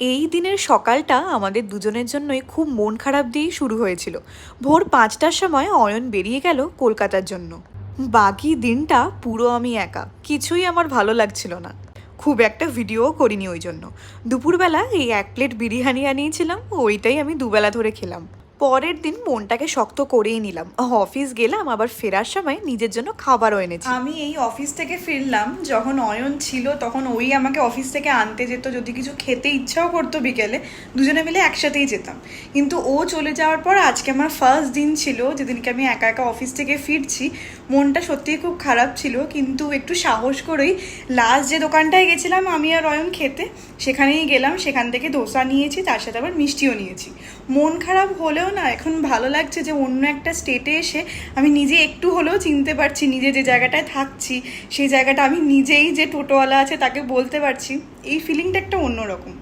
এই দিনের সকালটা আমাদের দুজনের জন্যই খুব মন খারাপ দিয়েই শুরু হয়েছিল। ভোর ৫টার সময় অয়ন বেরিয়ে গেল কলকাতার জন্য। বাকি দিনটা পুরো আমি একা, কিছুই আমার ভালো লাগছিল না। খুব একটা ভিডিওও করিনি ওই জন্য। দুপুরবেলা এই ১ প্লেট বিরিয়ানি আনিয়েছিলাম, ওইটাই আমি দুবেলা ধরে খেলাম। পরের দিন মনটাকে শক্ত করেই নিলাম, অফিস গেলাম, আবার ফেরার সময় নিজের জন্য খাবারও এনেছি। আমি এই অফিস থেকে ফিরলাম, যখন অয়ন ছিল তখন ওই আমাকে অফিস থেকে আনতে যেত, যদি কিছু খেতে ইচ্ছাও করতো বিকেলে দুজনে মিলে একসাথেই যেতাম। কিন্তু ও চলে যাওয়ার পর আজকে আমার ফার্স্ট দিন ছিল, যেদিনকে আমি একা একা অফিস থেকে ফিরছি। মনটা সত্যিই খুব খারাপ ছিল, কিন্তু একটু সাহস করেই লাস্ট যে দোকানটায় গেছিলাম আমি আর অয়ন খেতে, সেখানেই গেলাম। সেখান থেকে ধোসা নিয়েছি, তার সাথে আবার মিষ্টিও নিয়েছি। মন খারাপ হলেও না এখন ভালো লাগছে যে অন্য একটা স্টেটে এসে আমি নিজে একটু হলেও চিনতে পারছি, নিজে যে জায়গাটায় থাকছি সেই জায়গাটা আমি নিজেই, যে টোটোওয়ালা আছে তাকে বলতে পারছি। এই ফিলিংটা একটা অন্যরকম।